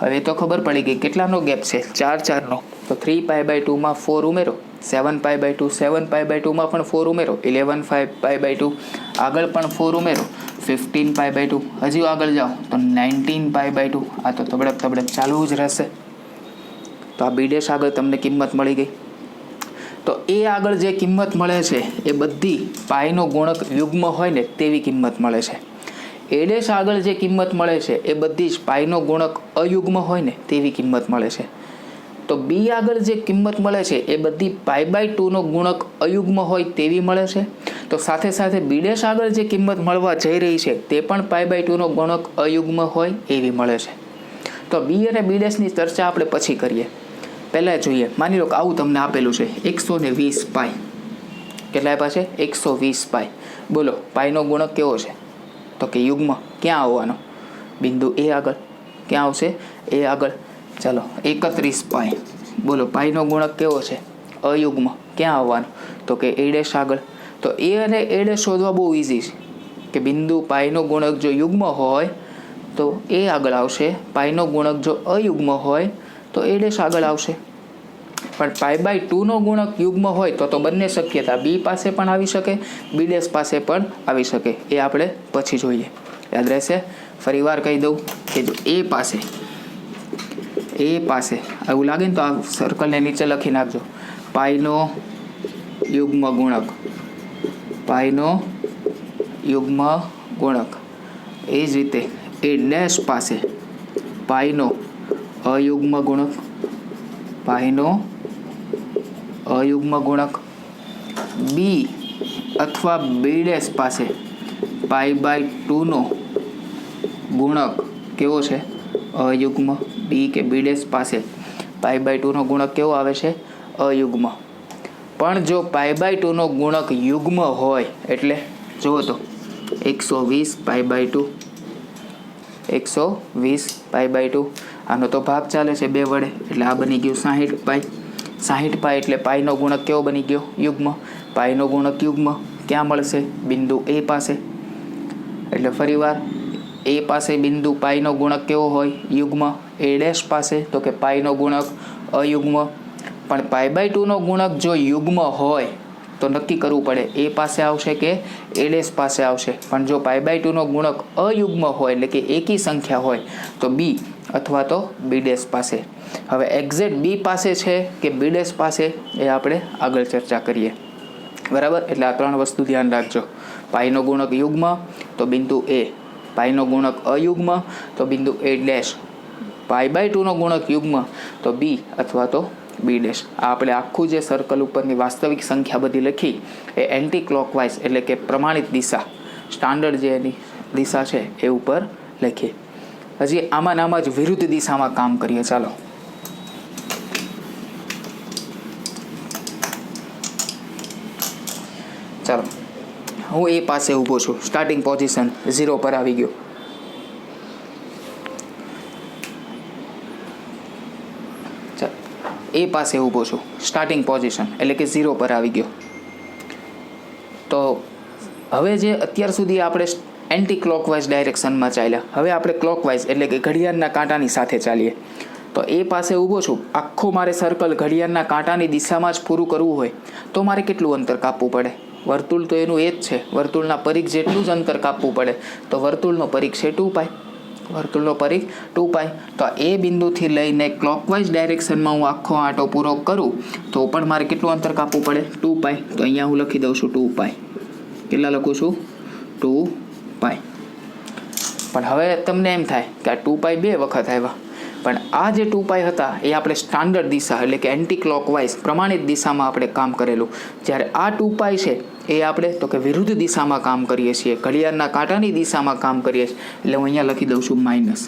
હવે તો ખબર પડી ગઈ કેટલાનો ગેપ છે, 4 તો 3π/2 માં 4 ઉમેરો, 7π/2, 7π/2 માં પણ 4 ઉમેરો, 11π/2 આગળ પણ 4 ઉમેરો, 15π/2 હજી આગળ જાઓ તો 19π/2. આ તો તબડક ચાલુ જ રહેશે. તો આ બી ડેશ આગળ તમને કિંમત મળી ગઈ. તો એ આગળ જે કિંમત મળે છે એ બધી પાઈનો ગુણક યુગ્મ હોય ને તેવી કિંમત મળે છે. એ ડેશ આગળ જે કિંમત મળે છે એ બધી જ પાઈનો ગુણક અયુગ્મ હોય ને તેવી કિંમત મળે છે. તો બી આગળ જે કિંમત મળે છે એ બધી π/2 નો ગુણક અયુગ્મ હોય તેવી મળે છે. તો સાથે સાથે બી ડેશ આગળ જે કિંમત મળવા જઈ રહી છે તે પણ π/2 નો ગુણક અયુગ્મ હોય એવી મળે છે. તો બી અને બી ડેશની ચર્ચા આપણે પછી કરીએ. પહેલાં જોઈએ, માની લો કે આવું તમને આપેલું છે 120 પાઈ. કેટલા આપ્યા છે? 120 પાઈ. બોલો પાઈનો ગુણક કેવો છે? તો કે યુગ્મ. ક્યાં આવવાનો? બિંદુ એ આગળ. ક્યાં આવશે? એ આગળ. ચાલો 31 પાઈ. બોલો પાઈનો ગુણક કેવો છે? અયુગ્મ. ક્યાં આવવાનો? તો કે એ ડેશ આગળ. તો એ અને એ ડેશ શોધવા બહુ ઇઝી છે કે બિંદુ પાઈનો ગુણક જો યુગ્મ હોય તો એ આગળ આવશે, પાઈનો ગુણક જો અયુગ્મ હોય તો એ ડેશ આગળ આવશે. પણ π/2 નો ગુણક યુગ્મ હોય તો બંને શક્યતા બી પાસે પણ આવી શકે, બી ડેશ પાસે પણ આવી શકે. એ આપણે પછી જોઈએ. યાદ રહેશે? ફરીવાર કહી દઉં કે જો એ પાસે આવું લાગે ને તો આ સર્કલને નીચે લખી નાખજો, પાઈનો યુગ્મ ગુણક, પાઈનો યુગ્મ ગુણક. એ જ રીતે એ ડેશ પાસે પાઈનો અયુગ્મ ગુણક, પાઈનો અયુગ્મ ગુણક. બી અથવા બી ડેશ પાસે π/2 નો ગુણક કેવો છે? અયુગ્મ. બી કે બી ડેશ પાસે π/2 નો ગુણક કેવો આવે છે? અયુગ્મ. પણ જો π/2 નો ગુણક યુગ્મ હોય એટલે જુઓ તો 120 π/2, 120 π/2. આનો તો ભાગ ચાલે છે 2 વડે એટલે આ બની ગયું 60 પાઈ. 60 પાઈ એટલે પાઈનો ગુણક કેવો બની ગયો? યુગ્મ. પાઈનો ગુણક યુગ્મ ક્યાં મળશે? બિંદુ એ પાસે. એટલે ફરીવાર એ પાસે બિંદુ પાઈનો ગુણક કેવો હોય? યુગ્મ. એ ડેશ પાસે તો કે પાઈનો ગુણક અયુગ્મ. પણ π/2 નો ગુણક જો યુગ્મ હોય તો નક્કી કરવું પડે એ પાસે આવશે કે એ ડેશ પાસે આવશે. પણ જો π/2 નો ગુણક અયુગ્મ હોય એટલે કે એકી સંખ્યા હોય તો બી અથવા તો બી ડેશ પાસે. હવે એક્ઝેક્ટ બી પાસે છે કે બી ડેશ પાસે એ આપણે આગળ ચર્ચા કરીએ. બરાબર? એટલે આ 3 વસ્તુ ધ્યાન રાખજો. પાઈનો ગુણક યુગ્મ તો બિંદુ એ, પાઈનો ગુણક અયુગ્મ તો બિંદુ એ ડેશ, π/2 નો ગુણક યુગ્મ તો બી અથવા તો બી ડેશ. આ આપણે આખું જે સર્કલ ઉપરની વાસ્તવિક સંખ્યા બધી લખી એ એન્ટી ક્લોકવાઇઝ એટલે કે પ્રમાણિત દિશા, સ્ટાન્ડર્ડ જે એની દિશા છે એ ઉપર લખીએ. હજી આમાં જ વિરુદ્ધ દિશામાં કામ કરીએ. ચાલો હું એ પાસે ઊભો છું, સ્ટાર્ટિંગ પોઝિશન 0 પર આવી ગયો. એ પાસે ઊભો છું, સ્ટાર્ટિંગ પોઝિશન એટલે કે 0 પર આવી ગયો. તો હવે જે અત્યાર સુધી આપણે એન્ટી ક્લોકવાઇઝ ડાયરેક્શનમાં ચાલ્યા, હવે આપણે ક્લોકવાઇઝ એટલે કે ઘડિયાળના કાંટાની સાથે ચાલીએ. તો એ પાસે ઊભો છું, આખો મારે સર્કલ ઘડિયાળના કાંટાની દિશામાં જ પૂરું કરવું હોય તો મારે કેટલું અંતર કાપવું પડે? વર્તુળ તો એનું એ જ છે, વર્તુળના પરિઘ જેટલું જ અંતર કાપવું પડે. તો વર્તુળનો પરિઘ છે 2π, વર્તુળનો પરિઘ 2π. તો એ બિંદુથી લઈને ક્લોકવાઇઝ ડાયરેક્શનમાં હું આખો આંટો પૂરો કરું તો પણ મારે કેટલું અંતર કાપવું પડે? 2π. તો અહીંયા હું લખી દઉં છું 2π. કેટલા લખું છું? 2π. પણ હવે તમને એમ થાય કે આ 2π 2 વખત આવ્યા, પણ આ જે 2π હતા એ આપણે સ્ટાન્ડર્ડ દિશા એટલે કે એન્ટી ક્લોકવાઇઝ પ્રમાણિત દિશામાં આપણે કામ કરેલું. જ્યારે આ 2π છે એ આપણે તો કે વિરુદ્ધ દિશામાં કામ કરીએ છીએ, ઘડિયાળના કાંટાની દિશામાં કામ કરીએ છીએ. એટલે હું અહીંયા લખી દઉં છું માઇનસ.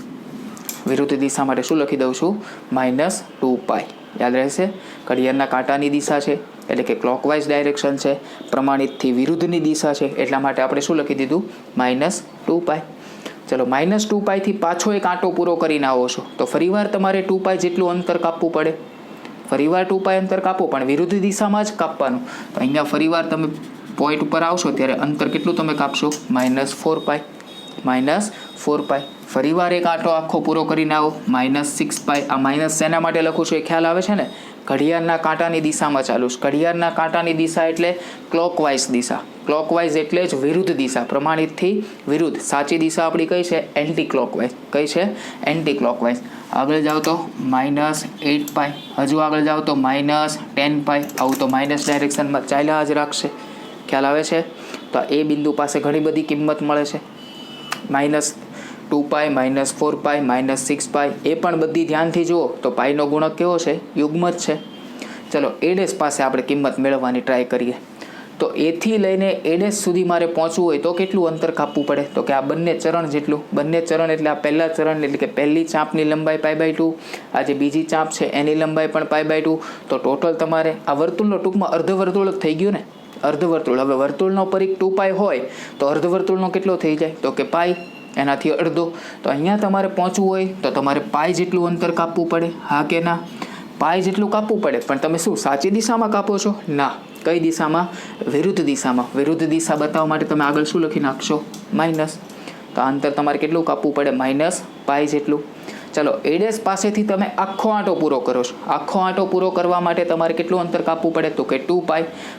વિરુદ્ધ દિશા માટે શું લખી દઉં છું? -2π. યાદ રહેશે? ઘડિયાળના કાંટાની દિશા છે એટલે કે ક્લોકવાઇઝ ડાયરેક્શન છે, પ્રમાણિતથી વિરુદ્ધની દિશા છે, એટલા માટે આપણે શું લખી દીધું? -2π. ચલો -2π થી પાછો એક આંટો પૂરો કરીને આવો છો તો ફરીવાર તમારે 2π જેટલું અંતર કાપવું પડે. ફરીવાર 2π અંતર કાપો પણ વિરુદ્ધ દિશામાં જ કાપવાનું. તો અહીંયા ફરીવાર તમે પોઈન્ટ ઉપર આવશો ત્યારે અંતર કેટલું તમે કાપશો? -4π. -4 ફરીવાર એક આંટો આખો પૂરો કરીને આવો -6 આ માઇનસ શેના માટે લખું છું એ ખ્યાલ આવે છે ને? ઘડિયાળના કાંટાની દિશામાં ચાલુ છે. ઘડિયાળના કાંટાની દિશા એટલે ક્લોકવાઇઝ દિશા. ક્લોકવાઇઝ એટલે જ વિરુદ્ધ દિશા, પ્રમાણિતથી વિરુદ્ધ. સાચી દિશા આપણી કઈ છે? Anti clockwise. કઈ છે? Anti clockwise. આગળ જાઓ તો -8 હજુ આગળ જાઓ તો -10 આવું તો માઇનસ ડાયરેક્શનમાં ચાલ્યા જ રાખશે. ખ્યાલ આવે છે? તો એ બિંદુ પાસે ઘણી બધી કિંમત મળે છે. -2 -4 -6 એ પણ બધી ધ્યાનથી જુઓ તો પાઈનો ગુણક કેવો છે? યુગ્મ જ છે. ચલો A' પાસે આપણે કિંમત મેળવવાની ટ્રાય કરીએ. તો એથી લઈને A' સુધી મારે પહોંચવું હોય તો કેટલું અંતર કાપવું પડે? તો કે આ બંને ચરણ જેટલું. બંને ચરણ એટલે આ પહેલા ચરણ એટલે કે પહેલી ચાંપની લંબાઈ π/2, આ જે બીજી ચાંપ છે એની લંબાઈ પણ π/2. તો ટોટલ તમારે આ વર્તુળનો ટૂંકમાં અર્ધવર્તુળ જ થઈ ગયું ને? અર્ધવર્તુળ. હવે વર્તુળનો પરિઘ 2π હોય તો અર્ધવર્તુળનો કેટલો થઈ જાય? તો કે π, એનાથી અડધો. તો અહીંયા તમારે પહોંચવું હોય તો તમારે π જેટલું અંતર કાપવું પડે. હા કે ના? π જેટલું કાપવું પડે. પણ તમે શું સાચી દિશામાં કાપો છો? ના. કઈ દિશામાં? વિરુદ્ધ દિશામાં. વિરુદ્ધ દિશા બતાવવા માટે તમે આગળ શું લખી નાખશો? માઇનસ. તો આ અંતર તમારે કેટલું કાપવું પડે? -π જેટલું. ચલો A' પાસેથી તમે આખો આંટો પૂરો કરો છો. આખો આંટો પૂરો કરવા માટે તમારે કેટલું અંતર કાપવું પડે? તો કે 2π.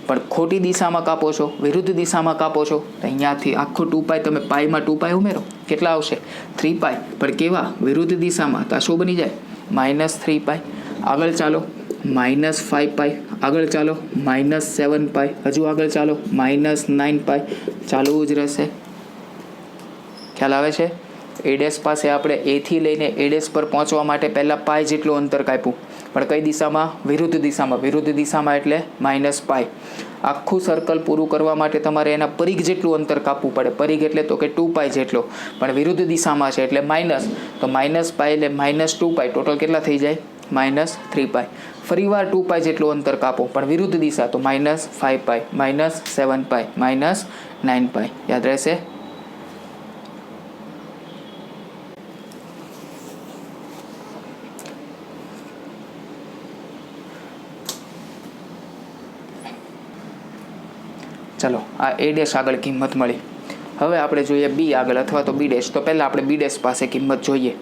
પણ ખોટી દિશામાં કાપો છો, વિરુદ્ધ દિશામાં કાપો છો. તો અહીંયાથી આખો 2π તમે પાઈમાં 2π ઉમેરો, કેટલા આવશે? 3π. પણ કેવા? વિરુદ્ધ દિશામાં. તો આ શું બની જાય? -3π. આગળ ચાલો -5π. આગળ ચાલો -7π. હજુ આગળ ચાલો -9π. ચાલુ જ રહેશે. ખ્યાલ આવે છે? A' પાસે આપણે એથી લઈને A' પર પહોંચવા માટે પહેલાં π જેટલું અંતર કાપ્યું. પણ કઈ દિશામાં? વિરુદ્ધ દિશામાં. વિરુદ્ધ દિશામાં એટલે -π. આખું સર્કલ પૂરું કરવા માટે તમારે એના પરિઘ જેટલું અંતર કાપવું પડે. પરિઘ એટલે તો કે 2π જેટલો. પણ વિરુદ્ધ દિશામાં છે એટલે માઇનસ. તો -π એટલે -2π. ટોટલ કેટલા થઈ જાય? -3π. ફરીવાર 2π જેટલું અંતર કાપો પણ વિરુદ્ધ દિશા. તો -5π, -7π, -9π. યાદ રહેશે? ચલો આ A' આગળ કિંમત મળી. હવે આપણે જોઈએ B આગળ અથવા તો B'. તો પહેલાં આપણે B' પાસે કિંમત જોઈએ.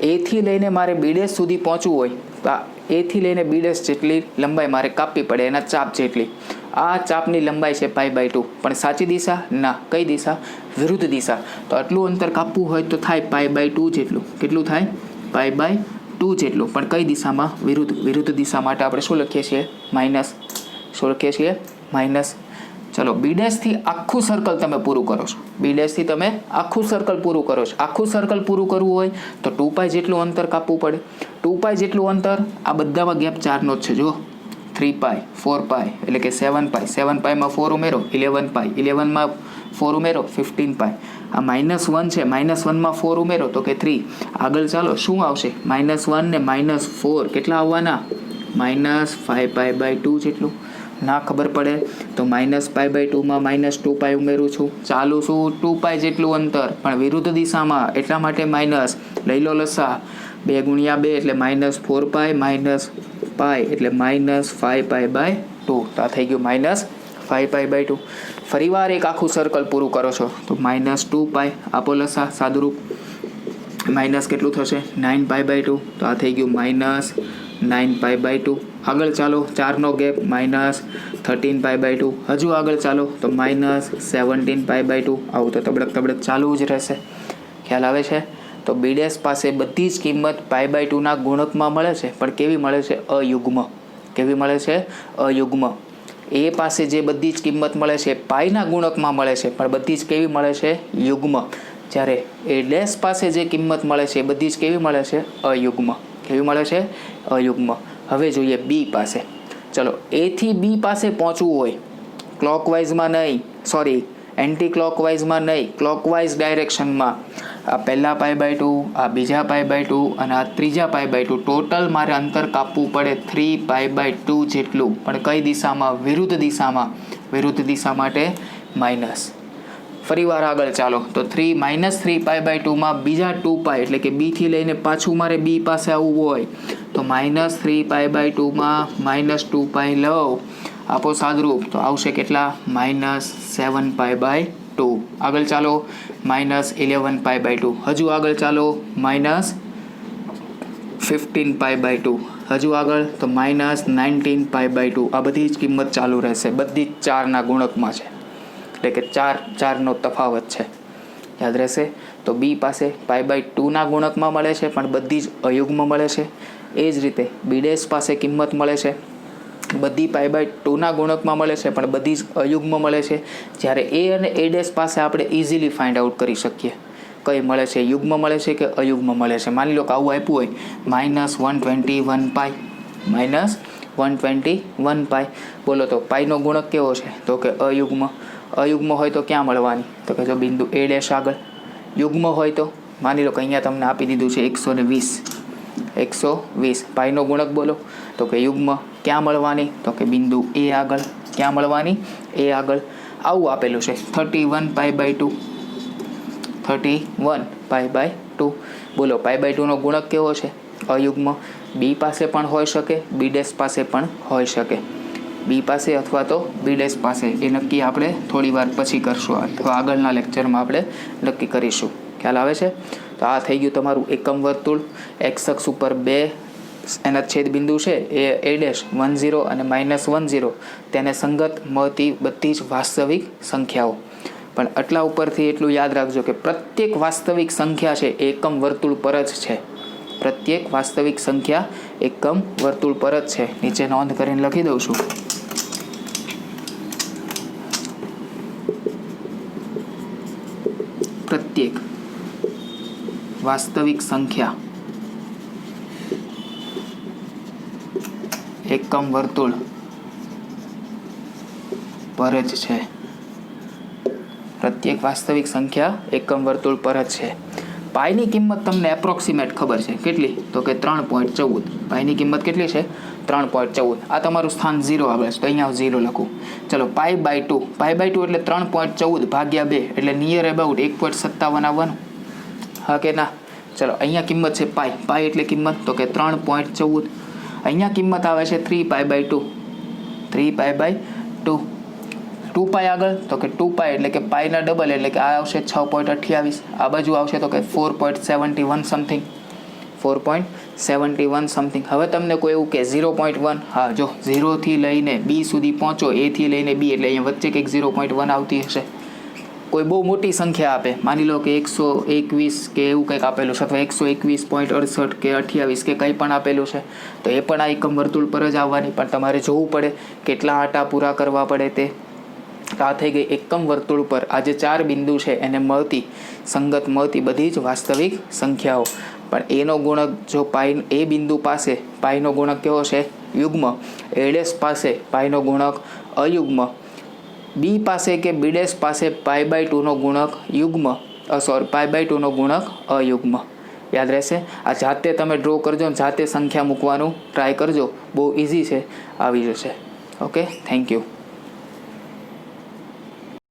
એથી લઈને મારે B' સુધી પહોંચવું હોય તો એથી લઈને B' જેટલી લંબાઈ મારે કાપવી પડે, એના ચાપ જેટલી. આ ચાપની લંબાઈ છે π/2. પણ સાચી દિશા? ના. કઈ દિશા? વિરુદ્ધ દિશા. તો આટલું અંતર કાપવું હોય તો થાય π/2 જેટલું. કેટલું થાય? π/2 જેટલું. પણ કઈ દિશામાં? વિરુદ્ધ. વિરુદ્ધ દિશા માટે આપણે શું લખીએ છીએ? માઇનસ. શું લખીએ છીએ? માઇનસ. ચલો B' થી આખું સર્કલ તમે પૂરું કરો છો. B' થી તમે આખું સર્કલ પૂરું કરો છો. આખું સર્કલ પૂરું કરવું હોય તો 2π જેટલું અંતર કાપવું પડે. 2π જેટલું અંતર આ બધામાં ગેપ 4નો જ છે. જુઓ 3π, 4π એટલે કે 7π. 7πમાં 4 ઉમેરો 11π. 11માં 4 ઉમેરો 15π. આ -1 છે. -1માં 4 ઉમેરો તો કે 3. આગળ ચાલો શું આવશે? -1 ને -4 કેટલા આવવાના? -5π/2 જેટલું. ના ખબર પડે તો -π/2માં -2π ઉમેરું છું. ચાલુ છું 2π જેટલું અંતર પણ વિરુદ્ધ દિશામાં, એટલા માટે માઇનસ. લઈ લો લસા. 2 × 2 એટલે -4π -π એટલે -5π/2. તો આ થઈ ગયું -5π/2. ફરીવાર એક આખું સર્કલ પૂરું કરો છો તો -2π. આપો લસા સાદુરૂપ. માઇનસ કેટલું થશે? 9π/2. તો આ થઈ ગયું -9π/2. આગળ ચાલો 4નો ગેપ -13π/2. હજુ આગળ ચાલો તો -17π/2. આવું તો તબડક ચાલુ જ રહેશે. ખ્યાલ આવે છે? તો B' પાસે બધી જ કિંમત π/2ના ગુણકમાં મળે છે. પણ કેવી મળે છે? અયુગ્મ. કેવી મળે છે? અયુગ્મ. A પાસે જે બધી જ કિંમત મળે છે પાઈના ગુણકમાં મળે છે, પણ બધી જ કેવી મળે છે? યુગ્મ. જ્યારે A' પાસે જે કિંમત મળે છે એ બધી જ કેવી મળે છે? અયુગ્મ. કેવી મળે છે? અયુગ્મ. હવે જોઈએ B પાસે. ચલો A થી B પાસે પહોંચવું હોય ક્લોકવાઇઝમાં નહીં, સોરી એન્ટી ક્લોકવાઇઝમાં નહીં, ક્લોકવાઇઝ ડાયરેક્શનમાં. આ પહેલા π/2, આ બીજા π/2 અને આ ત્રીજા π/2. ટોટલ મારે અંતર કાપવું પડે 3π/2 જેટલું. પણ કઈ દિશામાં? વિરુદ્ધ દિશામાં. વિરુદ્ધ દિશા માટે માઇનસ. ફરીવાર આગળ ચાલો તો -3π/2માં બીજા 2π એટલે કે B થી લઈને પાછું મારે B પાસે આવવું હોય તો -3π/2માં -2π લઉં. આપો સાદરૂપ તો આવશે કેટલા? -7π/2. ટુ. આગળ ચાલો -11π/2. હજુ આગળ ચાલો -15π/2. હજુ આગળ તો -19π/2. આ બધી જ કિંમત ચાલુ રહેશે, બધી જ 4ના ગુણકમાં છે, એટલે કે 4નો તફાવત છે, યાદ રહેશે. તો બી પાસે π/2ના ગુણકમાં મળે છે પણ બધી જ અયુગ્મ મળે છે. એ જ રીતે બી ડેશ પાસે કિંમત મળે છે, બધી π/2ના ગુણકમાં મળે છે પણ બધી જ અયુગ્મ મળે છે. જ્યારે એ અને એ ડેશ પાસે આપણે ઇઝીલી ફાઇન્ડ આઉટ કરી શકીએ કઈ મળે છે, યુગ્મ મળે છે કે અયુગ્મ મળે છે. માની લો કે આવું આપ્યું હોય -121π, -121π. બોલો તો પાઈનો ગુણક કેવો છે? તો કે અયુગ્મ. અયુગ્મ હોય તો ક્યાં મળવાની? તો કે જો બિંદુ એ ડેશ આગળ. યુગ્મ હોય તો માની લો કે અહીંયા તમને આપી દીધું છે 120. પાઈનો ગુણક બોલો તો કે યુગ્મ. ક્યાં મળવાની? તો કે બિંદુ એ આગળ. ક્યાં મળવાની? એ આગળ. આવું આપેલું છે 31π/2. 31π/2. બોલો π/2નો ગુણક કેવો છે? અયુગ્મ. બી પાસે પણ હોઈ શકે, બી ડેશ પાસે પણ હોઈ શકે. બી પાસે અથવા તો બી ડેશ પાસે, એ નક્કી આપણે થોડી વાર પછી કરશું, અથવા આગળના લેક્ચરમાં આપણે નક્કી કરીશું. ખ્યાલ આવે છે? તો આ થઈ ગયું તમારું એકમ વર્તુળ. એક્સ અક્ષ ઉપર 2 એના છેદ બિંદુ છે, એ એ ડેશ 10 અને -10, તેને સંગત મળતી બધી જ વાસ્તવિક સંખ્યાઓ. પણ આટલા ઉપરથી એટલું યાદ રાખજો કે પ્રત્યેક વાસ્તવિક સંખ્યા છે એ એકમ વર્તુળ પર જ છે. પ્રત્યેક વાસ્તવિક સંખ્યા એકમ વર્તુળ પર જ છે. નીચે નોંધ કરીને લખી દઉં છું. પ્રત્યેક વાસ્તવિક સંખ્યા એકમ વર્તુળ પર જ છે. પ્રત્યેક વાસ્તવિક સંખ્યા એકમ વર્તુળ પર જ છે. પાઈની કિંમત તમને એપ્રોક્સિમેટ ખબર છે, કેટલી? તો કે 3.14. પાઈની કિંમત કેટલી છે? 3.14. આ તમારું સ્થાન 0 આવે છે, તો અહીંયા 0 લખું. ચલો π/2. π/2 એટલે 3.14 ભાગ્યા 2 એટલે નિયર અબાઉટ 1.57 આવવાનું. હા કે ના? ચલો અહીંયા કિંમત છે પાઈ. પાઈ એટલે કિંમત તો કે 3.14. અહીંયા કિંમત આવે છે 3π/2. 3π/2. 2π આગળ તો કે 2π એટલે કે પાઈના ડબલ, એટલે કે આ આવશે 6.28. આ બાજુ આવશે તો કે 4.71 સમથિંગ. 4.71 સમથિંગ. હવે તમને કોઈ એવું કે 0.1, હા જો 0 થી લઈને બી સુધી પહોંચો, એ થી લઈને બી, એટલે અહીંયા વચ્ચે કંઈક 0.1 આવતી હશે. કોઈ બહુ મોટી સંખ્યા આપે, માની લો કે 121 કે એવું કંઈક આપેલું છે, અથવા 121.68 કે 28 કે કંઈ પણ આપેલું છે, તો એ પણ આ એકમ વર્તુળ પર જ આવવાની. પણ તમારે જોવું પડે કેટલા આંટા પૂરા કરવા પડે તે. આ થઈ ગઈ એકમ વર્તુળ પર આ જે 4 બિંદુ છે એને મળતી સંગત મળતી બધી જ વાસ્તવિક સંખ્યાઓ. પણ એનો ગુણક જો પાઈ, એ બિંદુ પાસે પાઈનો ગુણક કેવો છે? યુગ્મ. એ ડેશ પાસે પાઈનો ગુણક અયુગ્મ. બી પાસે કે બી ડેશ પાસે π/2નો ગુણક યુગ્મ, π/2નો ગુણક અયુગ્મ. યાદ રહેશે? આ જાતે તમે ડ્રો કરજો, જાતે સંખ્યા મૂકવાનું ટ્રાય કરજો, બહુ ઇઝી છે, આવી જશે. Okay, thank you.